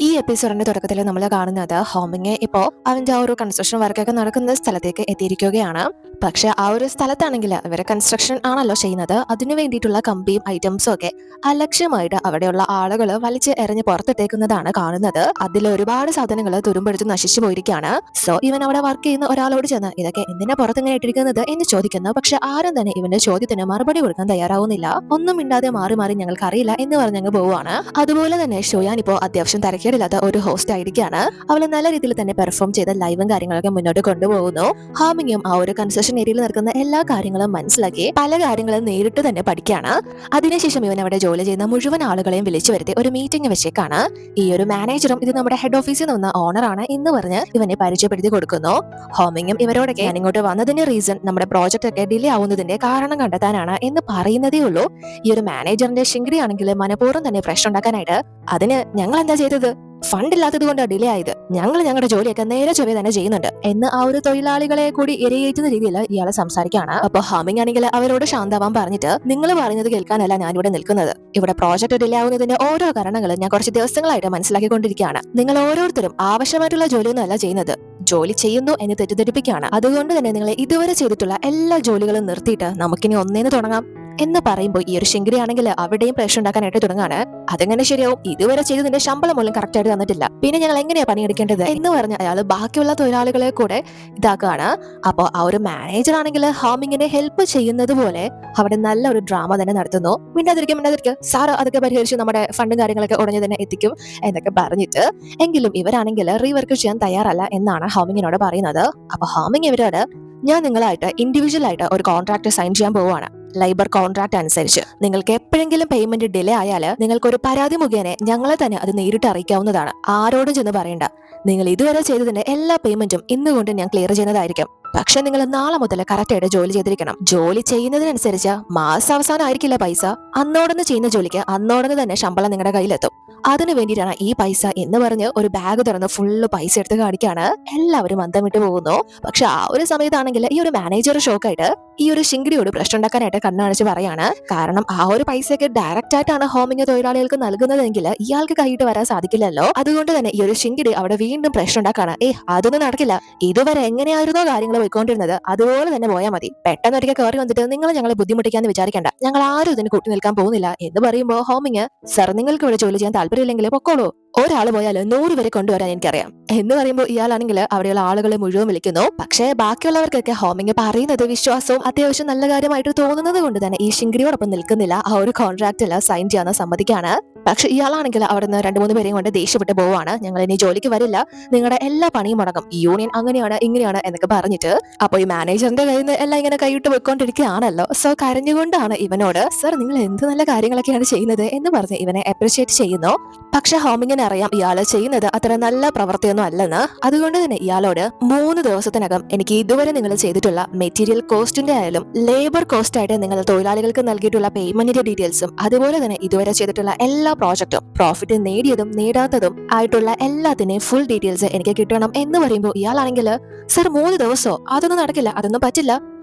ഈ എപ്പിസോഡിന്റെ തുടക്കത്തിൽ നമ്മൾ കാണുന്നത് ഹോമിങ് ഇപ്പോ അവന്റെ ആ ഒരു കൺസ്ട്രക്ഷൻ വർക്കൊക്കെ നടക്കുന്ന സ്ഥലത്തേക്ക് എത്തിയിരിക്കുകയാണ്. പക്ഷെ ആ ഒരു സ്ഥലത്താണെങ്കിൽ ഇവരെ കൺസ്ട്രക്ഷൻ ആണല്ലോ ചെയ്യുന്നത്. അതിനു വേണ്ടിയിട്ടുള്ള കമ്പിയും ഐറ്റംസും ഒക്കെ അലക്ഷ്യമായിട്ട് അവിടെയുള്ള ആളുകൾ വലിച്ച് എറിഞ്ഞ് പുറത്തിട്ടേക്കുന്നതാണ് കാണുന്നത്. അതിൽ ഒരുപാട് സാധനങ്ങൾ തുരുമ്പെടുത്ത് നശിച്ചു പോയിരിക്കുകയാണ്. സോ ഇവൻ അവിടെ വർക്ക് ചെയ്യുന്ന ഒരാളോട് ചെന്ന് ഇതൊക്കെ എന്തിനാ പുറത്തിങ്ങനെ ഇട്ടിരിക്കുന്നത് എന്ന് ചോദിക്കുന്നു. പക്ഷെ ആരും തന്നെ ഇവന്റെ ചോദ്യത്തിന് മറുപടി കൊടുക്കാൻ തയ്യാറാവുന്നില്ല. ഒന്നും മിണ്ടാതെ മാറി മാറി ഞങ്ങൾക്ക് അറിയില്ല എന്ന് പറഞ്ഞങ്ങ് പോവുകയാണ്. അതുപോലെ തന്നെ ഷോയാൻ ഇപ്പോ അത്യാവശ്യം തരക്കേടില്ലാത്ത ഒരു ഹോസ്റ്റ് ആയിരിക്കാണ്. അവള് നല്ല രീതിയിൽ തന്നെ പെർഫോം ചെയ്ത ലൈവും കാര്യങ്ങളൊക്കെ മുന്നോട്ട് കൊണ്ടുപോകുന്നു. ഹാമിങ്ങും ആ ഒരു കൺസെഷൻ ഏരിയയിൽ നടക്കുന്ന എല്ലാ കാര്യങ്ങളും മനസ്സിലാക്കി പല കാര്യങ്ങളും നേരിട്ട് തന്നെ പഠിക്കുകയാണ്. അതിനുശേഷം ഇവൻ അവിടെ ജോലി ചെയ്യുന്ന മുഴുവൻ ആളുകളെയും വിളിച്ചു വരുത്തി ഒരു മീറ്റിംഗ് വെച്ചേക്കാണ്. ഈ ഒരു മാനേജറും ഇത് നമ്മുടെ ഹെഡ് ഓഫീസിൽ നിന്ന് ഓണറാണ് എന്ന് പറഞ്ഞ് ഇവനെ പരിചയപ്പെടുത്തി കൊടുക്കുന്നു. ഹോമിങ്ങും ഇവരോടൊക്കെ ഞാൻ ഇങ്ങോട്ട് വന്നതിന്റെ റീസൺ നമ്മുടെ പ്രോജക്റ്റ് ഒക്കെ ഡിലേ ആവുന്നതിന്റെ കാരണം കണ്ടെത്താനാണ് എന്ന് പറയുന്നതേ ഉള്ളൂ. ഈ ഒരു മാനേജറിന്റെ ശിങ്കിടി ആണെങ്കിൽ മനഃപൂർവ്വം തന്നെ പ്രശ്നം ഉണ്ടാക്കാനായിട്ട് അതിന് ഞങ്ങൾ എന്താ ചെയ്തത്, ഫണ്ട് ഇല്ലാത്തത് കൊണ്ട് ഡിലേ ആയത്, ഞങ്ങൾ ഞങ്ങളുടെ ജോലിയൊക്കെ നേരെ ചൊവ്വേ തന്നെ ചെയ്യുന്നുണ്ട് എന്ന് ആ ഒരു തൊഴിലാളികളെ കൂടി ഇരയേറ്റുന്ന രീതിയിൽ ഇയാളെ സംസാരിക്കുകയാണ്. അപ്പൊ ഹാമിങ് ആണെങ്കിൽ അവരോട് ശാന്താവാൻ പറഞ്ഞിട്ട് നിങ്ങൾ പറയുന്നത് കേൾക്കാനല്ല ഞാൻ ഇവിടെ നിൽക്കുന്നത്. ഇവിടെ പ്രോജക്ട് ഡിലേ ആവുന്നതിന്റെ ഓരോ കാരണങ്ങളും ഞാൻ കുറച്ച് ദിവസങ്ങളായിട്ട് മനസ്സിലാക്കിക്കൊണ്ടിരിക്കുകയാണ്. നിങ്ങൾ ഓരോരുത്തരും ആവശ്യമായിട്ടുള്ള ജോലിയൊന്നും അല്ല ചെയ്യുന്നത്, ജോലി ചെയ്യുന്നു എന്ന് തെറ്റിദ്ധരിപ്പിക്കുകയാണ്. അതുകൊണ്ട് തന്നെ നിങ്ങൾ ഇതുവരെ ചെയ്തിട്ടുള്ള എല്ലാ ജോലികളും നിർത്തിയിട്ട് നമുക്കിനി ഒന്നേന്ന് തുടങ്ങാം എന്ന് പറയുമ്പോൾ ഈ ഒരു ശിങ്കിരി ആണെങ്കിൽ അവിടെയും പ്രശ്നം ഉണ്ടാക്കാനായിട്ട് തുടങ്ങാണ്. അതെങ്ങനെ ശരിയാവും, ഇതുവരെ ചെയ്തതിന്റെ ശമ്പളം പോലും കറക്റ്റ് ആയിട്ട് തന്നിട്ടില്ല, പിന്നെ ഞങ്ങൾ എങ്ങനെയാ പണിയെടുക്കേണ്ടത് എന്ന് പറഞ്ഞ് അയാൾ ബാക്കിയുള്ള തൊഴിലാളികളെ കൂടെ ഇതാക്കുകയാണ്. അപ്പോൾ ആ ഒരു മാനേജർ ആണെങ്കിൽ ഹാമിങ്ങിനെ ഹെൽപ്പ് ചെയ്യുന്നത് പോലെ അവിടെ നല്ല ഒരു ഡ്രാമ തന്നെ നടത്തുന്നു. മിണ്ടാതിരിക്കും സാറ് അതൊക്കെ പരിഹരിച്ച് നമ്മുടെ ഫണ്ടും കാര്യങ്ങളൊക്കെ ഉടനെ തന്നെ എത്തിക്കും എന്നൊക്കെ പറഞ്ഞിട്ട്, എങ്കിലും ഇവരാണെങ്കിൽ റീവർക്ക് ചെയ്യാൻ തയ്യാറല്ല എന്നാണ് ഹാമിങ്ങിനോട് പറയുന്നത്. അപ്പൊ ഹാമിങ് ഇവരോട് ഞാൻ നിങ്ങളായിട്ട് ഇൻഡിവിജ്വൽ ആയിട്ട് ഒരു കോൺട്രാക്ട് സൈൻ ചെയ്യാൻ പോവുകയാണ്. ലേബർ കോൺട്രാക്ട് അനുസരിച്ച് നിങ്ങൾക്ക് എപ്പോഴെങ്കിലും പേയ്മെന്റ് ഡിലേ ആയാൽ നിങ്ങൾക്കൊരു പരാതി മുഖേന ഞങ്ങളെ തന്നെ അത് നേരിട്ട് അറിയിക്കാവുന്നതാണ്. ആരോടും ചെന്ന് പറയണ്ട. നിങ്ങൾ ഇതുവരെ ചെയ്തതിന്റെ എല്ലാ പേയ്മെന്റും ഇന്നുകൊണ്ട് ഞാൻ ക്ലിയർ ചെയ്യുന്നതായിരിക്കും. പക്ഷെ നിങ്ങൾ നാളെ മുതൽ കറക്റ്റായിട്ട് ജോലി ചെയ്തിരിക്കണം. ജോലി ചെയ്യുന്നതിനനുസരിച്ച് മാസാവസാനം ആയിരിക്കില്ല പൈസ, അന്നോടൊന്ന് ചെയ്യുന്ന ജോലിക്ക് അന്നോടൊന്ന് തന്നെ ശമ്പളം നിങ്ങളുടെ കയ്യിലെത്തും. അതിനു വേണ്ടിയിട്ടാണ് ഈ പൈസ എന്ന് പറഞ്ഞ് ഒരു ബാഗ് തുറന്ന് ഫുള്ള് പൈസ എടുത്ത് കാണിക്കാണ്. എല്ലാവരും അന്തം വിട്ടു പോകുന്നു. പക്ഷെ ആ ഒരു സമയത്താണെങ്കിൽ ഈ ഒരു മാനേജർ ഷോക്കായിട്ട് ഈ ഒരു ശിങ്കിടിയോട് പ്രശ്നം ഉണ്ടാക്കാനായിട്ട് കണ്ണാണിച്ച് പറയാണ്. കാരണം ആ ഒരു പൈസയൊക്കെ ഡയറക്റ്റ് ആയിട്ടാണ് ഹോമിങ് തൊഴിലാളികൾക്ക് നൽകുന്നതെങ്കിൽ ഇയാൾക്ക് കൈയിട്ട് വരാൻ സാധിക്കില്ലല്ലോ. അതുകൊണ്ട് തന്നെ ഈ ഒരു ശിങ്കിടി അവിടെ വീണ്ടും പ്രശ്നം ഉണ്ടാക്കാണ്. അതൊന്നും നടക്കില്ല, ഇതുവരെ എങ്ങനെയായിരുന്നോ കാര്യങ്ങൾ പോയിക്കൊണ്ടിരുന്നത് അതുപോലെ തന്നെ പോയാൽ മതി. പെട്ടെന്ന് ഒരിക്കൽ കയറി വന്നിട്ട് നിങ്ങൾ ഞങ്ങളെ ബുദ്ധിമുട്ടിക്കാന്ന് വിചാരിക്കേണ്ട, ഞങ്ങൾ ആരും ഇതിന് കൂട്ടി നിൽക്കാൻ പോകുന്നില്ല എന്ന് പറയുമ്പോൾ ഹോമിങ് സർ നിങ്ങൾക്ക് ഇവിടെ ജോലി ചെയ്യാൻ താല്പര്യമില്ലെങ്കിൽ പൊക്കോളൂ, ഒരാൾ പോയാൽ 100 വരെ കൊണ്ടുവരാൻ എനിക്കറിയാം എന്ന് പറയുമ്പോൾ ഇയാളാണെങ്കിൽ അവിടെയുള്ള ആളുകളെ മുഴുവൻ വിളിക്കുന്നു. പക്ഷേ ബാക്കിയുള്ളവർക്കൊക്കെ ഹോമിങ് പറയുന്നത് വിശ്വാസവും അത്യാവശ്യം നല്ല കാര്യമായിട്ട് തോന്നുന്നത് കൊണ്ട് തന്നെ ഈ ശിങ്കിടിയോടൊപ്പം നിൽക്കുന്നില്ല. ആ ഒരു കോൺട്രാക്റ്റിൽ സൈൻ ചെയ്യാൻ സമ്മതിക്കാണ്. പക്ഷെ ഇയാളാണെങ്കിൽ അവിടെ നിന്ന് 2-3 പേരെയും കൊണ്ട് ദേഷ്യപ്പെട്ട് പോവാണ്. ഞങ്ങൾ ഇനി ജോലിക്ക് വരില്ല, നിങ്ങളുടെ എല്ലാ പണിയും മുടങ്ങും, യൂണിയൻ അങ്ങനെയാണ് ഇങ്ങനെയാണ് എന്നൊക്കെ പറഞ്ഞിട്ട്. അപ്പൊ ഈ മാനേജറിന്റെ കയ്യിൽ നിന്ന് എല്ലാം ഇങ്ങനെ കൈയിട്ട് വെക്കൊണ്ടിരിക്കുകയാണല്ലോ. സോ കരഞ്ഞുകൊണ്ടാണ് ഇവനോട് സർ നിങ്ങൾ എന്ത് നല്ല കാര്യങ്ങളൊക്കെയാണ് ചെയ്യുന്നത് എന്ന് പറഞ്ഞ് ഇവനെ അപ്രിഷിയേറ്റ് ചെയ്യുന്നു. പക്ഷെ ഹോമിങ്ങിന് അറിയാം ഇയാള് ചെയ്യുന്നത് അത്ര നല്ല പ്രവൃത്തിയൊന്നും അല്ലെന്ന്. അതുകൊണ്ട് തന്നെ ഇയാളോട് 3 ദിവസത്തിനകം എനിക്ക് ഇതുവരെ നിങ്ങൾ ചെയ്തിട്ടുള്ള മെറ്റീരിയൽ കോസ്റ്റിന്റെ ആയാലും ലേബർ കോസ്റ്റ് ആയിട്ട് നിങ്ങൾ തൊഴിലാളികൾക്ക് നൽകിയിട്ടുള്ള പേയ്മെന്റിന്റെ ഡീറ്റെയിൽസും അതുപോലെ തന്നെ ഇതുവരെ ചെയ്തിട്ടുള്ള എല്ലാ പ്രോജക്റ്റും പ്രോഫിറ്റ് നേടിയതും നേടാത്തതും ആയിട്ടുള്ള എല്ലാത്തിനെയും ഫുൾ ഡീറ്റെയിൽസ് എനിക്ക് കിട്ടണം എന്ന് പറയുമ്പോൾ ഇയാളാണെങ്കിൽ സർ 3 ദിവസമോ, അതൊന്നും നടക്കില്ല, അതൊന്നും പറ്റില്ല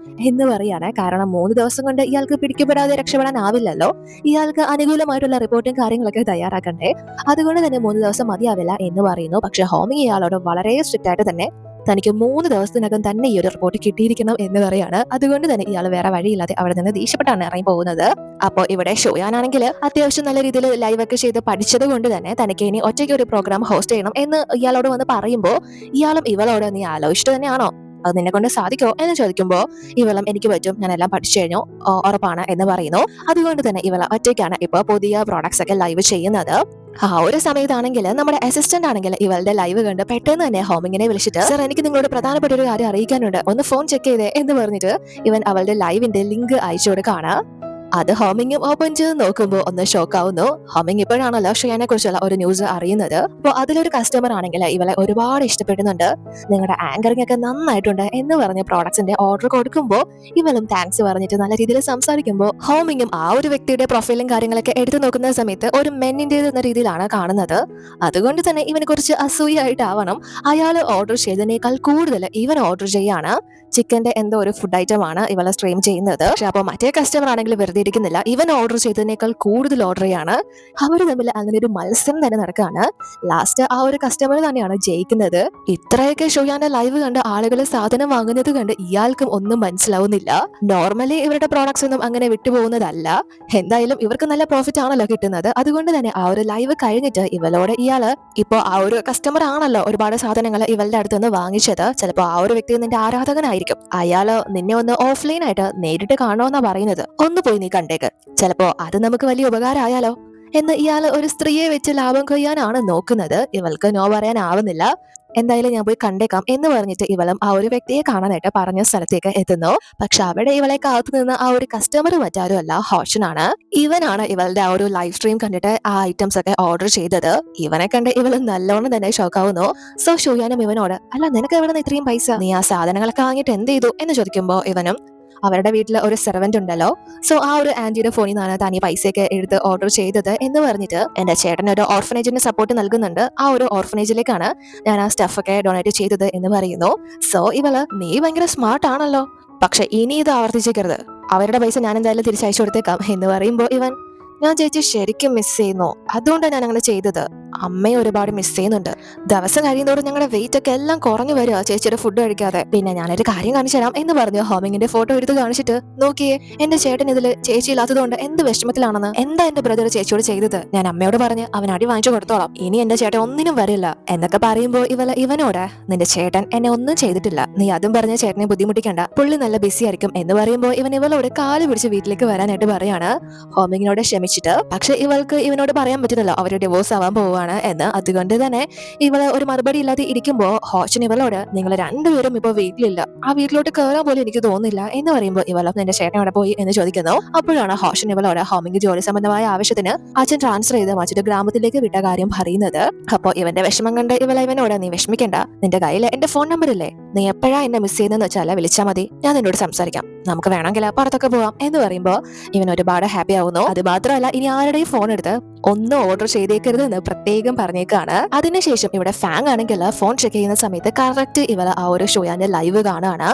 എന്ന് പറയാണ്. കാരണം 3 ദിവസം കൊണ്ട് ഇയാൾക്ക് പിടിക്കപ്പെടാതെ രക്ഷപ്പെടാനാവില്ലല്ലോ. ഇയാൾക്ക് അനുകൂലമായിട്ടുള്ള റിപ്പോർട്ടും കാര്യങ്ങളൊക്കെ തയ്യാറാക്കണ്ടേ. അതുകൊണ്ട് തന്നെ 3 ദിവസം മതിയാവില്ല എന്ന് പറയുന്നു. പക്ഷെ ഹോമിങ് ഇയാളോട് വളരെ സ്ട്രിക്റ്റ് ആയിട്ട് തന്നെ തനിക്ക് 3 ദിവസത്തിനകം തന്നെ ഈ ഒരു റിപ്പോർട്ട് കിട്ടിയിരിക്കണം എന്ന് പറയാണ്. അതുകൊണ്ട് തന്നെ ഇയാൾ വേറെ വഴിയില്ലാതെ അവിടെ നിന്ന് ദേഷ്യപ്പെട്ടാണ് ഇറങ്ങി പോകുന്നത്. അപ്പോൾ ഇവിടെ ഷോയാനാണെങ്കിൽ അത്യാവശ്യം നല്ല രീതിയിൽ ലൈവ് ഒക്കെ ചെയ്ത് പഠിച്ചത് കൊണ്ട് തന്നെ തനിക്ക് ഇനി ഒറ്റയ്ക്ക് ഒരു പ്രോഗ്രാം ഹോസ്റ്റ് ചെയ്യണം എന്ന് ഇയാളോട് വന്ന് പറയുമ്പോൾ ഇയാളും ഇവളോട് നീ ആലോചിച്ചിട്ട് തന്നെയാണോ, അത് നിന്നെ കൊണ്ട് സാധിക്കോ എന്ന് ചോദിക്കുമ്പോൾ ഇവളും എനിക്ക് പറ്റും, ഞാൻ എല്ലാം പഠിച്ചു കഴിഞ്ഞു, ഉറപ്പാണ് എന്ന് പറയുന്നു. അതുകൊണ്ട് തന്നെ ഇവള ഒറ്റയ്ക്കാണ് ഇപ്പൊ പുതിയ പ്രോഡക്ട്സ് ഒക്കെ ലൈവ് ചെയ്യുന്നത്. ആ ഒരു സമയത്താണെങ്കിൽ നമ്മുടെ അസിസ്റ്റന്റ് ആണെങ്കിൽ ഇവളുടെ ലൈവ് കണ്ട് പെട്ടെന്ന് തന്നെ ഹോമിങ്ങിനെ വിളിച്ചിട്ട് സർ എനിക്ക് നിങ്ങളോട് പ്രധാനപ്പെട്ട ഒരു കാര്യം അറിയിക്കാനുണ്ട്, ഒന്ന് ഫോൺ ചെക്ക് ചെയ്തേ എന്ന് പറഞ്ഞിട്ട് ഇവൻ അവളുടെ ലൈവിന്റെ ലിങ്ക് അയച്ചു കൊടുക്കാണ്. അത് ഹോമിങ്ങും ഓപ്പൺ ചെയ്ത് നോക്കുമ്പോൾ ഒന്ന് ഷോക്കാവുന്നു. ഹോമിങ് ഇപ്പോഴാണല്ലോ ഷയാനെ കുറിച്ചുള്ള ഒരു ന്യൂസ് അറിയുന്നത്. അപ്പോൾ അതിലൊരു കസ്റ്റമർ ആണെങ്കിൽ ഇവളെ ഒരുപാട് ഇഷ്ടപ്പെടുന്നുണ്ട്, നിങ്ങളുടെ ആങ്കറിംഗ് ഒക്കെ നന്നായിട്ടുണ്ട് എന്ന് പറഞ്ഞ് പ്രോഡക്ട്സിന്റെ ഓർഡർ കൊടുക്കുമ്പോൾ ഇവളും താങ്ക്സ് പറഞ്ഞിട്ട് നല്ല രീതിയിൽ സംസാരിക്കുമ്പോൾ ഹോമിങ്ങും ആ ഒരു വ്യക്തിയുടെ പ്രൊഫൈലും കാര്യങ്ങളൊക്കെ എടുത്തു നോക്കുന്ന സമയത്ത് ഒരു മെന്നിന്റെ എന്ന രീതിയിലാണ് കാണുന്നത്. അതുകൊണ്ട് തന്നെ ഇവനെ കുറിച്ച് അസൂയായിട്ടാവണം അയാൾ ഓർഡർ ചെയ്തതിനേക്കാൾ കൂടുതൽ ഇവൻ ഓർഡർ ചെയ്യാണ്. ചിക്കന്റെ എന്തോ ഒരു ഫുഡ് ഐറ്റം ആണ് ഇവളെ സ്ട്രീം ചെയ്യുന്നത്. പക്ഷെ അപ്പോൾ മറ്റേ കസ്റ്റമർ ആണെങ്കിൽ വെറുതെ വെറുതെ ഇരിക്കുന്നില്ല. ഇവൻ ഓർഡർ ചെയ്തതിനേക്കാൾ കൂടുതൽ ഓർഡർ ചെയ്യാണ്. അവർ തമ്മിൽ അങ്ങനെ ഒരു മത്സരം തന്നെ നടക്കുകയാണ്. ലാസ്റ്റ് ആ ഒരു കസ്റ്റമർ തന്നെയാണ് ജയിക്കുന്നത്. ഇത്രയൊക്കെ ഷോയാന്റെ ലൈവ് കണ്ട് ആളുകൾ സാധനം വാങ്ങുന്നത് കണ്ട് ഇയാൾക്കും ഒന്നും മനസ്സിലാവുന്നില്ല. നോർമലി ഇവരുടെ പ്രോഡക്ട്സ് ഒന്നും അങ്ങനെ വിട്ടുപോകുന്നതല്ല. എന്തായാലും ഇവർക്ക് നല്ല പ്രോഫിറ്റ് ആണല്ലോ കിട്ടുന്നത്. അതുകൊണ്ട് തന്നെ ആ ഒരു ലൈവ് കഴിഞ്ഞിട്ട് ഇവളോട് ഇയാള് ഇപ്പോ ആ ഒരു കസ്റ്റമർ ആണല്ലോ ഒരുപാട് സാധനങ്ങൾ ഇവളുടെ അടുത്ത് നിന്ന് വാങ്ങിച്ചത്. ചിലപ്പോ ആ ഒരു വ്യക്തി നിന്റെ ആരാധകനായിരിക്കും. അയാള് നിന്നെ ഒന്ന് ഓഫ്ലൈൻ ആയിട്ട് നേരിട്ട് കാണുമെന്നാ പറയുന്നത്. ഒന്ന് പോയി നീ കണ്ടേക്ക്, ചിലപ്പോ അത് നമുക്ക് വലിയ ഉപകാരമായാലോ എന്ന് ഇയാള് ഒരു സ്ത്രീയെ വെച്ച് ലാഭം കൊയ്യാനാണ് നോക്കുന്നത്. ഇവൾക്ക് നോ പറയാനാവുന്നില്ല. എന്തായാലും ഞാൻ പോയി കണ്ടേക്കാം എന്ന് പറഞ്ഞിട്ട് ഇവളും ആ ഒരു വ്യക്തിയെ കാണാനായിട്ട് പറഞ്ഞ സ്ഥലത്തേക്ക് എത്തുന്നു. പക്ഷെ അവിടെ ഇവളെ കാത്തു നിന്ന് ആ ഒരു കസ്റ്റമർ മറ്റാരും അല്ല, ഹോഷനാണ്. ഇവനാണ് ഇവളുടെ ആ ഒരു ലൈവ് സ്ട്രീം കണ്ടിട്ട് ആ ഐറ്റംസ് ഒക്കെ ഓർഡർ ചെയ്തത്. ഇവനെ കണ്ട് ഇവള് നല്ലോണം തന്നെ ഷോക്കാവുന്നു. സോ ഷോയാനും ഇവനോട്, അല്ല നിനക്ക് എവിടെ നിന്ന് ഇത്രയും പൈസ, നീ ആ സാധനങ്ങളൊക്കെ വാങ്ങിയിട്ട് എന്ത് ചെയ്തു എന്ന് ചോദിക്കുമ്പോ ഇവനും അവരുടെ വീട്ടിൽ ഒരു സെർവന്റ് ഉണ്ടല്ലോ, സോ ആ ഒരു ആന്റിയുടെ ഫോണിൽ നിന്നാണ് താൻ ഈ പൈസയൊക്കെ എടുത്ത് ഓർഡർ ചെയ്തത് എന്ന് പറഞ്ഞിട്ട് എന്റെ ചേട്ടൻ ഒരു ഓർഫനേജിന് സപ്പോർട്ട് നൽകുന്നുണ്ട്, ആ ഒരു ഓർഫനേജിലേക്കാണ് ഞാൻ ആ സ്റ്റഫൊക്കെ ഡൊണേറ്റ് ചെയ്തത് എന്ന് പറയുന്നു. സോ ഇവള്, നീ ഭയങ്കര സ്മാർട്ട് ആണല്ലോ, പക്ഷെ ഇനി ഇത് ആവർത്തിച്ചേക്കരുത്, അവരുടെ പൈസ ഞാൻ എന്തായാലും തിരിച്ചയച്ചു കൊടുത്തേക്കാം എന്ന് പറയുമ്പോ ഇവൻ, ഞാൻ ചേച്ചി ശരിക്കും മിസ് ചെയ്യുന്നു, അതുകൊണ്ടാണ് ഞാൻ അങ്ങനെ ചെയ്തത്, അമ്മയെ ഒരുപാട് മിസ് ചെയ്യുന്നുണ്ട്, ദിവസം കഴിയുന്നതോടെ ഞങ്ങളുടെ വെയിറ്റ് ഒക്കെ എല്ലാം കുറഞ്ഞു വരിക ചേച്ചിയുടെ ഫുഡ് കഴിക്കാതെ, പിന്നെ ഞാനൊരു കാര്യം കാണിച്ചു തരാം എന്ന് പറഞ്ഞു ഹോമിങ്ങിന്റെ ഫോട്ടോ എടുത്ത് കാണിച്ചിട്ട്, നോക്കിയേ എന്റെ ചേട്ടൻ ഇതിൽ ചേച്ചി ഇല്ലാത്തതുകൊണ്ട് എന്ത് വിഷമത്തിലാണെന്ന്, എന്താ എന്റെ ബ്രദർ ചേച്ചിയോട് ചെയ്തത്, ഞാൻ അമ്മയോട് പറഞ്ഞ് അവൻ അടി വാങ്ങിച്ചു കൊടുത്തോളാം, ഇനി എന്റെ ചേട്ടൻ ഒന്നിനും വരില്ല എന്നൊക്കെ പറയുമ്പോ ഇവനോട്, നിന്റെ ചേട്ടൻ എന്നെ ഒന്നും ചെയ്തിട്ടില്ല, നീ അതും പറഞ്ഞ ചേട്ടനെ ബുദ്ധിമുട്ടിക്കണ്ട, പുള്ളി നല്ല ബിസി ആയിരിക്കും എന്ന് പറയുമ്പോ ഇവളോട് കാല് പിടിച്ച് വീട്ടിലേക്ക് വരാനായിട്ട് പറയാണ് ഹോമിങ്ങിനോട് ക്ഷമിച്ചിട്ട്. പക്ഷെ ഇവൾക്ക് ഇവനോട് പറയാൻ പറ്റുന്നില്ല അവര് ഡിവോഴ്സ് ആവാൻ പോവാണ് എന്ന്. അതുകൊണ്ട് തന്നെ ഇവള് ഒരു മറുപടി ഇല്ലാതെ ഇരിക്കുമ്പോ ഹോഷൻ ഇവളോട്, നിങ്ങൾ രണ്ടുപേരും ഇപ്പൊ വീട്ടിലില്ല, ആ വീട്ടിലോട്ട് കയറാൻ പോലും എനിക്ക് തോന്നുന്നില്ല എന്ന് പറയുമ്പോൾ ഇവളും നിന്റെ ചേട്ടൻ അവിടെ പോയി എന്ന് ചോദിക്കുന്നു. അപ്പോഴാണ് ഹോഷൻ ഇവളോട് ഹോമിങ് ജോലി സംബന്ധമായ ആവശ്യത്തിന് അച്ഛൻ ട്രാൻസ്ഫർ ചെയ്ത് മറ്റൊരു ഗ്രാമത്തിലേക്ക് വിട്ട കാര്യം പറയുന്നത്. അപ്പൊ ഇവന്റെ വിഷമം കണ്ട് ഇവനോട്, നീ വിഷമിക്കണ്ട, നിന്റെ കയ്യിൽ എന്റെ ഫോൺ നമ്പർ ഇല്ലേ, നീ എപ്പോഴാ എന്നെ മിസ് ചെയ്യുന്നതെന്ന് വെച്ചാൽ വിളിച്ചാൽ മതി, ഞാൻ നിന്നോട് സംസാരിക്കാം, നമുക്ക് വേണമെങ്കിൽ പുറത്തൊക്കെ പോവാം എന്ന് പറയുമ്പോ ഇവൻ ഒരുപാട് ഹാപ്പി ആവുന്നു. അത് മാത്രമല്ല ഇനി ആരുടെയും ഫോൺ എടുത്ത് ഒന്നും ഓർഡർ ചെയ്തേക്കരുത് എന്ന് പ്രത്യേകം പറഞ്ഞേക്കാണ്. അതിനുശേഷം ഇവിടെ ഫാങ് ആണെങ്കിൽ ഫോൺ ചെക്ക് ചെയ്യുന്ന സമയത്ത് കറക്റ്റ് ഇവൾ ആ ഒരു ഷോയാന്റെ ലൈവ് കാണുകയാണ്.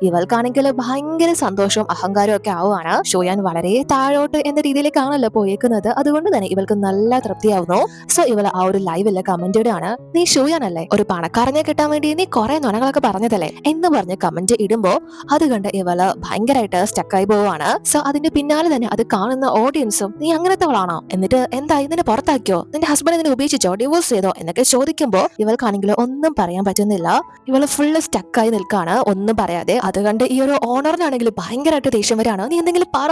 ഇവൾക്കാണെങ്കിൽ ഭയങ്കര സന്തോഷവും അഹങ്കാരവും ഒക്കെ ആവുകയാണ്. ഷോയാൻ വളരെ താഴോട്ട് എന്ന രീതിയിലേക്കാണല്ലോ പോയേക്കുന്നത്. അതുകൊണ്ട് തന്നെ ഇവൾക്ക് നല്ല തൃപ്തിയാവുന്നു. സോ ഇവൾ ആ ഒരു ലൈവില് കമന്റ് ഇടാണ്, നീ ഷോയാനല്ലേ, ഒരു പണക്കാരനെ കിട്ടാൻ വേണ്ടി നീ കുറെ നുണകളൊക്കെ പറഞ്ഞതല്ലേ എന്ന് പറഞ്ഞ് കമന്റ് ഇടുമ്പോ അത് കണ്ട് ഇവള് ഭയങ്കരമായിട്ട് സ്റ്റക്കായി പോവാണ്. സോ അതിന്റെ പിന്നാലെ തന്നെ അത് കാണുന്ന ഓഡിയൻസും, നീ അങ്ങനത്തെവളാണോ, എന്നിട്ട് എന്താ ഇതിനെ പുറത്താക്കിയോ, നിന്റെ ഹസ്ബൻഡ് ഇതിനെ ഉപേക്ഷിച്ചോ, ഡിവോഴ്സ് ചെയ്തോ എന്നൊക്കെ ചോദിക്കുമ്പോ ഇവൾക്കാണെങ്കിൽ ഒന്നും പറയാൻ പറ്റുന്നില്ല. ഇവള് ഫുള്ള് സ്റ്റക്കായി നിൽക്കാണ്, ഒന്നും പറയാതെ. അത് കണ്ട് ഈ ഒരു ഓണറിനാണെങ്കിൽ ഭയങ്കരമായിട്ട് ദേഷ്യം വരാണ്. നീ എന്തെങ്കിലും പറ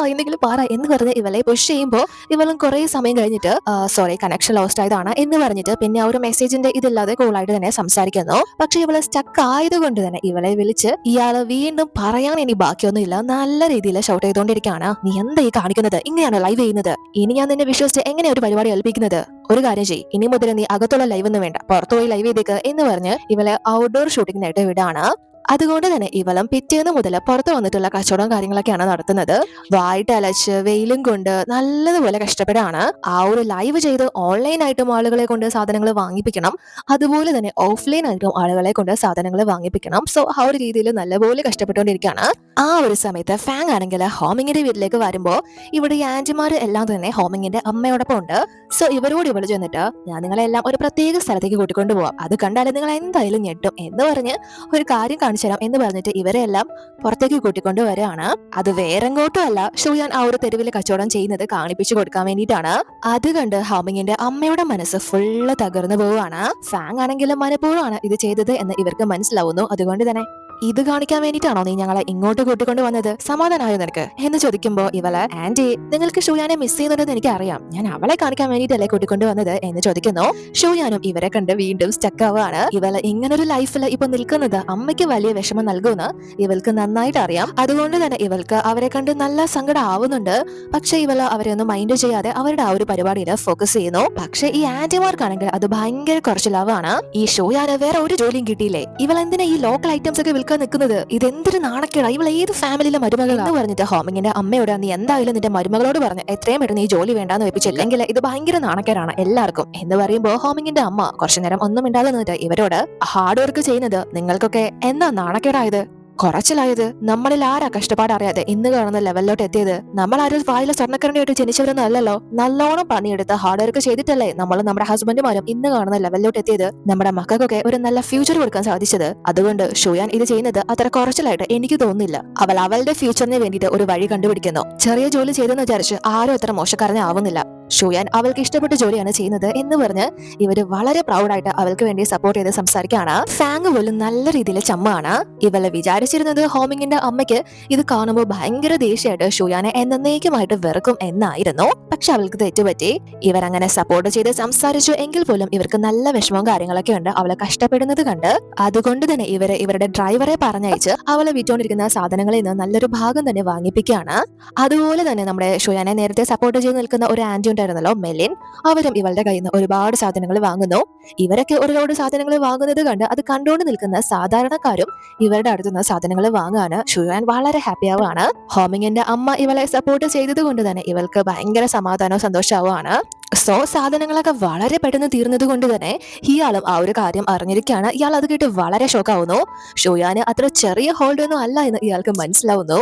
എന്ന് പറഞ്ഞ് ഇവളെ പുഷ് ചെയ്യുമ്പോ ഇവളും കുറെ സമയം കഴിഞ്ഞിട്ട് സോറി കണക്ഷൻ ലോസ്റ്റ് ആയതാണ് എന്ന് പറഞ്ഞിട്ട് പിന്നെ ആ ഒരു മെസ്സേജിന്റെ ഇതില്ലാതെ കൂളായിട്ട് തന്നെ സംസാരിക്കുന്നു. പക്ഷെ ഇവള് സ്റ്റക്ക് ആയതുകൊണ്ട് തന്നെ ഇവളെ വിളിച്ച് ഇയാള് വീണ്ടും പറയാൻ ഇനി ബാക്കിയൊന്നുമില്ല, നല്ല രീതിയിൽ ഷൗട്ട് ചെയ്തുകൊണ്ടിരിക്കുകയാണ്, നീ എന്താ ഈ കാണിക്കുന്നത്, ഇങ്ങനെയാണ് ലൈവ് ചെയ്യുന്നത്, ഇനി ഞാൻ നിന്നെ വിശ്വസിച്ച് എങ്ങനെ ഒരു പരിപാടി ഏൽപ്പിക്കുന്നത്, ഒരു കാര്യം ചെയ്യ്, ഇനി മുതൽ നീ അകത്തുള്ള ലൈവ് ഒന്നും വേണ്ട, പുറത്തുപോയി ലൈവ് ചെയ്തേക്ക് എന്ന് പറഞ്ഞ് ഇവളെ ഔട്ട്ഡോർ ഷൂട്ടിങ്ങിനായിട്ട് വിടാണ്. അതുകൊണ്ട് തന്നെ ഇവളും പിറ്റേന്ന് മുതൽ പുറത്തു വന്നിട്ടുള്ള കച്ചവടവും കാര്യങ്ങളൊക്കെയാണ് നടത്തുന്നത്. വായിട്ട് അലച്ച് വെയിലും കൊണ്ട് നല്ലതുപോലെ കഷ്ടപ്പെടാണ്. ആ ഒരു ലൈവ് ചെയ്ത് ഓൺലൈൻ ആയിട്ടും ആളുകളെ കൊണ്ട് സാധനങ്ങൾ വാങ്ങിപ്പിക്കണം, അതുപോലെ തന്നെ ഓഫ്ലൈൻ ആയിട്ടും ആളുകളെ കൊണ്ട് സാധനങ്ങൾ വാങ്ങിപ്പിക്കണം. സോ ആ ഒരു രീതിയിൽ നല്ലപോലെ കഷ്ടപ്പെട്ടുകൊണ്ടിരിക്കുകയാണ്. ആ ഒരു സമയത്ത് ഫാങ് ആണെങ്കിൽ ഹോമിങ്ങിന്റെ വീട്ടിലേക്ക് വരുമ്പോ ഇവിടെ ഈ ആന്റിമാര് എല്ലാം തന്നെ ഹോമിങ്ങിന്റെ അമ്മയോടൊപ്പം ഉണ്ട്. സോ ഇവരോട് ഇവള് ചെന്നിട്ട്, ഞാൻ നിങ്ങളെല്ലാം ഒരു പ്രത്യേക സ്ഥലത്തേക്ക് കൂട്ടിക്കൊണ്ടു പോവാം, അത് കണ്ടാലും നിങ്ങൾ എന്തായാലും ഞെട്ടും എന്ന് പറഞ്ഞ് ഒരു കാര്യം കാണിച്ചു തരാം എന്ന് പറഞ്ഞിട്ട് ഇവരെ എല്ലാം പുറത്തേക്ക് കൂട്ടിക്കൊണ്ട് വരികയാണ്. അത് വേറെങ്ങോട്ടും അല്ല, ഷോയാൻ ആ ഒരു തെരുവിൽ കച്ചവടം ചെയ്യുന്നത് കാണിപ്പിച്ചു കൊടുക്കാൻ വേണ്ടിയിട്ടാണ്. അത് കണ്ട് ഹോമിങ്ങിന്റെ അമ്മയുടെ മനസ്സ് ഫുള്ള് തകർന്നു പോവുകയാണ്. ഫാങ് ആണെങ്കിലും മനഃപൂർവ്വമാണ് ഇത് ചെയ്തത് എന്ന് ഇവർക്ക് മനസ്സിലാവുന്നു. അതുകൊണ്ട് തന്നെ, ഇത് കാണിക്കാൻ വേണ്ടിയിട്ടാണോ നീ ഞങ്ങളെ ഇങ്ങോട്ട് കൂട്ടിക്കൊണ്ട് വന്നത്, സമാധാനമായോ നിനക്ക് എന്ന് ചോദിക്കുമ്പോ ഇവള്, ആന്റി നിങ്ങൾക്ക് ഷോയാനെ മിസ് ചെയ്യുന്നുണ്ടെന്ന് എനിക്ക് അറിയാം, ഞാൻ അവളെ കാണിക്കാൻ വേണ്ടിയിട്ടല്ലേ കൂട്ടിക്കൊണ്ട് വന്നത് എന്ന് ചോദിക്കുന്നു. ഷോയാനും ഇവരെ കണ്ട് വീണ്ടും സ്റ്റക്ക് ആവുകയാണ്. ഇവള് ഇങ്ങനൊരു ലൈഫിൽ ഇപ്പൊ നിൽക്കുന്നത് അമ്മയ്ക്ക് വലിയ വിഷമം നൽകുമെന്ന് ഇവൾക്ക് നന്നായിട്ട് അറിയാം. അതുകൊണ്ട് തന്നെ ഇവൾക്ക് അവരെ കണ്ട് നല്ല സങ്കടം ആവുന്നുണ്ട്. പക്ഷെ ഇവള് അവരെ ഒന്നും മൈൻഡ് ചെയ്യാതെ അവരുടെ ആ ഒരു പരിപാടിയിൽ ഫോക്കസ് ചെയ്യുന്നു. പക്ഷെ ഈ ആന്റിമാർക്കാണെങ്കിൽ അത് ഭയങ്കര കുറച്ചിലാവാണ്. ഈ ഷോയാന് വേറെ ഒരു ജോലിയും കിട്ടിയില്ലേ, ഇവൾ എന്തിനാ ഈ ലോക്കൽ ഐറ്റംസ് ഒക്കെ നിൽക്കുന്നത്, ഇതെന്തൊരു നാണക്കേടാ, ഇവൾ ഏത് ഫാമിലിയിലെ മരുമകളാന്ന് പറഞ്ഞിട്ട് ഹോമിങ്ങിന്റെ അമ്മയോട്, നീ എന്തായാലും നിന്റെ മരുമകളോട് പറഞ്ഞ് എത്രയും പെട്ടെന്ന് ഈ ജോലി വേണ്ടാന്ന് വെപ്പിച്ചില്ലെങ്കിൽ ഇത് ഭയങ്കര നാണക്കേടാണ് എല്ലാവർക്കും എന്ന് പറയുമ്പോ ഹോമിങ്ങിന്റെ അമ്മ കുറച്ചു നേരം ഒന്നും മിണ്ടാതെ നിന്നിട്ട് ഇവരോട്, ഹാർഡ് വർക്ക് ചെയ്യുന്നത് നിങ്ങൾക്കൊക്കെ എന്നാ നാണക്കേടായത്, കുറച്ചിലായത് നമ്മളിൽ ആരാ കഷ്ടപ്പാട് അറിയാതെ ഇന്ന് കാണുന്ന ലെവലിലോട്ട് എത്തിയത്? നമ്മൾ ആരും വായിലെ സ്വർണ്ണക്കരണ്ടിയായിട്ട് ജനിച്ചവരൊന്നും അല്ലല്ലോ. നല്ലോണം പണിയെടുത്ത് ഹാർഡ് വർക്ക് ചെയ്തിട്ടല്ലേ നമ്മൾ നമ്മുടെ ഹസ്ബൻഡുമാരും ഇന്ന് കാണുന്ന ലെവലിലോട്ട് എത്തിയത്. നമ്മുടെ മക്കൾക്കൊക്കെ ഒരു നല്ല ഫ്യൂച്ചർ കൊടുക്കാൻ സാധിച്ചത്. അതുകൊണ്ട് ഷുയാൻ ഇത് ചെയ്യുന്നത് അത്ര കുറച്ചിലായിട്ട് എനിക്ക് തോന്നുന്നില്ല. അവൾ അവളുടെ ഫ്യൂച്ചറിന് വേണ്ടിയിട്ട് ഒരു വഴി കണ്ടുപിടിക്കുന്നു. ചെറിയ ജോലി ചെയ്തെന്ന് വിചാരിച്ച് ആരും അത്ര മോശക്കാരനെ ആവുന്നില്ല. ഷുയാൻ അവൾക്ക് ഇഷ്ടപ്പെട്ട ജോലിയാണ് ചെയ്യുന്നത് എന്ന് പറഞ്ഞ് ഇവര് വളരെ പ്രൗഡായിട്ട് അവൾക്ക് വേണ്ടി സപ്പോർട്ട് ചെയ്ത് സംസാരിക്കുകയാണ്. ഫാങ് പോലും നല്ല രീതിയിൽ ചമ്മാണ്. ഇവളെ വിചാരിച്ചിരുന്നത് ഹോമിങ്ങിന്റെ അമ്മയ്ക്ക് ഇത് കാണുമ്പോൾ ഭയങ്കര ദേഷ്യമായിട്ട് ഷുയാനെ എന്നേക്കുമായിട്ട് വെറുക്കും എന്നായിരുന്നു. പക്ഷെ അവൾക്ക് തെറ്റുപറ്റി. ഇവരങ്ങനെ സപ്പോർട്ട് ചെയ്ത് സംസാരിച്ചു എങ്കിൽ പോലും ഇവർക്ക് നല്ല വിഷമവും കാര്യങ്ങളൊക്കെ ഉണ്ട് അവളെ കഷ്ടപ്പെടുന്നത് കണ്ട്. അതുകൊണ്ട് തന്നെ ഇവരുടെ ഡ്രൈവറെ പറഞ്ഞയച്ച് അവളെ വിറ്റോണ്ടിരിക്കുന്ന സാധനങ്ങളിൽ നിന്ന് നല്ലൊരു ഭാഗം തന്നെ വാങ്ങിപ്പിക്കുകയാണ്. അതുപോലെ തന്നെ നമ്മുടെ ഷുയാനെ നേരത്തെ സപ്പോർട്ട് ചെയ്ത് നിൽക്കുന്ന ഒരു ആന്റി ഉണ്ടായിരുന്നല്ലോ, മെലിൻ, അവരും ഇവളുടെ കയ്യിൽ നിന്ന് ഒരുപാട് സാധനങ്ങൾ വാങ്ങുന്നു. ഇവരൊക്കെ ഒരു ലോഡ് സാധനങ്ങൾ വാങ്ങുന്നത് കണ്ട് അത് കണ്ടുകൊണ്ട് നിൽക്കുന്ന സാധാരണക്കാരും ഇവരുടെ അടുത്തുനിന്ന് സാധനങ്ങൾ വാങ്ങാൻ ഷുയാൻ വളരെ ഹാപ്പി ആവുകയാണ്. ഹോമിങ്ങിന്റെ അമ്മ ഇവളെ സപ്പോർട്ട് ചെയ്തത് കൊണ്ട് തന്നെ ഇവൾക്ക് ഭയങ്കര സമാധാനവും സന്തോഷമാവുകയാണ്. സോ സാധനങ്ങളൊക്കെ വളരെ പെട്ടെന്ന് തീർന്നത് കൊണ്ട് തന്നെ ഇയാളും ആ ഒരു കാര്യം അറിഞ്ഞിരിക്കുകയാണ്. ഇയാൾ അത് കേട്ട് വളരെ ഷോക്കാവുന്നു. ഷുയാന് അത്ര ചെറിയ ഹോൾഡ് ഒന്നും അല്ല എന്ന് ഇയാൾക്ക് മനസ്സിലാവുന്നു.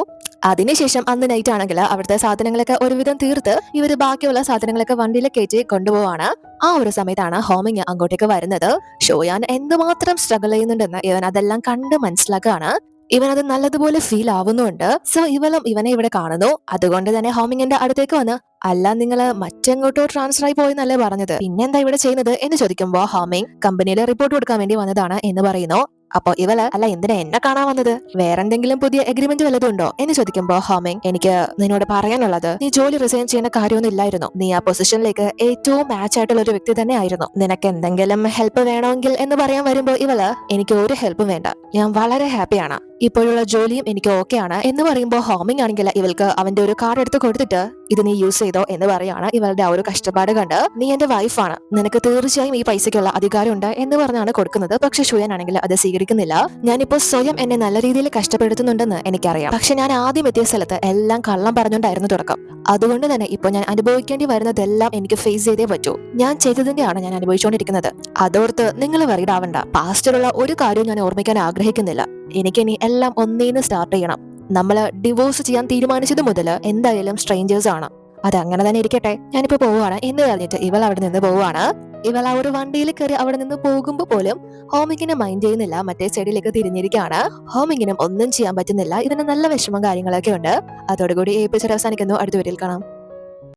അതിനുശേഷം അന്ന് നൈറ്റ് ആണെങ്കിൽ അവിടുത്തെ സാധനങ്ങളൊക്കെ ഒരുവിധം തീർത്ത് ഇവര് ബാക്കിയുള്ള സാധനങ്ങളൊക്കെ വണ്ടിയിൽ കയറ്റി കൊണ്ടുപോവാണ്. ആ ഒരു സമയത്താണ് ഹോമിങ് അങ്ങോട്ടേക്ക് വരുന്നത്. ഷോയാൻ എന്തുമാത്രം സ്ട്രഗിൾ ചെയ്യുന്നുണ്ടെന്ന് ഇവൻ അതെല്ലാം കണ്ട് മനസ്സിലാക്കുകയാണ്. ഇവനത് നല്ലതുപോലെ ഫീൽ ആവുന്നുണ്ട്. സോ ഇവളും ഇവനെ ഇവിടെ കാണുന്നു. അതുകൊണ്ട് തന്നെ ഹോമിങ്ങിന്റെ അടുത്തേക്ക് വന്ന്, അല്ല നിങ്ങള് മറ്റെങ്ങോട്ടോ ട്രാൻസ്ഫർ ആയി പോയെന്നല്ലേ പറഞ്ഞത്, പിന്നെന്താ ഇവിടെ ചെയ്യുന്നത് എന്ന് ചോദിക്കുമ്പോ ഹോമിങ് കമ്പനിയിൽ റിപ്പോർട്ട് കൊടുക്കാൻ വേണ്ടി വന്നതാണ് എന്ന് പറയുന്നു. അപ്പൊ ഇവള്, അല്ല എന്തിനാ എന്നെ കാണാൻ വന്നത്, വേറെന്തെങ്കിലും പുതിയ എഗ്രിമെന്റ് വല്ലതും ഉണ്ടോ എന്ന് ചോദിക്കുമ്പോ ഹോമിങ്, എനിക്ക് നിന്നോട് പറയാനുള്ളത്, നീ ജോലി റിസൈൻ ചെയ്യുന്ന കാര്യമൊന്നും ഇല്ലായിരുന്നു. നീ ആ പൊസിഷനിലേക്ക് ഏറ്റവും മാച്ച് ആയിട്ടുള്ള ഒരു വ്യക്തി തന്നെ ആയിരുന്നു. നിനക്ക് എന്തെങ്കിലും ഹെൽപ്പ് വേണമെങ്കിൽ എന്ന് പറയാൻ വരുമ്പോ ഇവള്, എനിക്ക് ഒരു ഹെൽപ്പും വേണ്ട, ഞാൻ വളരെ ഹാപ്പിയാണ്, ഇപ്പോഴുള്ള ജോലിയും എനിക്ക് ഓക്കെ ആണ് എന്ന് പറയുമ്പോൾ ഹോമിങ് ആണെങ്കിൽ ഇവൾക്ക് അവന്റെ ഒരു കാർഡ് എടുത്ത് കൊടുത്തിട്ട് ഇത് നീ യൂസ് ചെയ്തോ എന്ന് പറയാണ്. ഇവളുടെ ആ ഒരു കഷ്ടപ്പാട് കണ്ട്, നീ എന്റെ വൈഫാണ്, നിനക്ക് തീർച്ചയായും ഈ പൈസയ്ക്കുള്ള അധികാരമുണ്ട് എന്ന് പറഞ്ഞാണ് കൊടുക്കുന്നത്. പക്ഷെ ഷുയാൻ ആണെങ്കിൽ അത് സ്വീകരിക്കുന്നില്ല. ഞാനിപ്പോ സ്വയം എന്നെ നല്ല രീതിയിൽ കഷ്ടപ്പെടുത്തുന്നുണ്ടെന്ന് എനിക്കറിയാം. പക്ഷെ ഞാൻ ആദ്യം എത്തിയ സ്ഥലത്ത് എല്ലാം കള്ളം പറഞ്ഞുകൊണ്ടായിരുന്നു തുടക്കം. അതുകൊണ്ട് തന്നെ ഇപ്പൊ ഞാൻ അനുഭവിക്കേണ്ടി വരുന്നതെല്ലാം എനിക്ക് ഫേസ് ചെയ്തേ പറ്റൂ. ഞാൻ ചെയ്തതിന്റെയാണ് ഞാൻ അനുഭവിച്ചുകൊണ്ടിരിക്കുന്നത്. അതോർത്ത് നിങ്ങൾ വറീഡ് ആവണ്ട. പാസ്റ്റിലുള്ള ഒരു കാര്യവും ഞാൻ ഓർമ്മിക്കാൻ ആഗ്രഹിക്കുന്നില്ല. എനിക്കിനി എല്ലാം ഒന്നേന്ന് സ്റ്റാർട്ട് ചെയ്യണം. നമ്മള് ഡിവോഴ്സ് ചെയ്യാൻ തീരുമാനിച്ചത് മുതൽ എന്തായാലും സ്ട്രേഞ്ചേഴ്സ് ആണ്. അതങ്ങനെ തന്നെ ഇരിക്കട്ടെ, ഞാനിപ്പോ പോവാണ് എന്ന് പറഞ്ഞിട്ട് ഇവൾ അവിടെ നിന്ന് പോവാണ്. ഇവൾ ആ ഒരു വണ്ടിയിൽ കയറി അവിടെ നിന്ന് പോകുമ്പോ പോലും ഹോമിങ്ങിനെ മൈൻഡ് ചെയ്യുന്നില്ല. മറ്റേ സൈഡിലേക്ക് തിരിഞ്ഞിരിക്കുകയാണ്. ഹോമിങ്ങിനും ഒന്നും ചെയ്യാൻ പറ്റുന്നില്ല. ഇതിന് നല്ല വിഷമം കാര്യങ്ങളൊക്കെ ഉണ്ട്. അതോടുകൂടി ഈ എപ്പിസോഡ് അവസാനിക്കുന്നു. അടുത്ത വീഡിയോയിൽ കാണാം.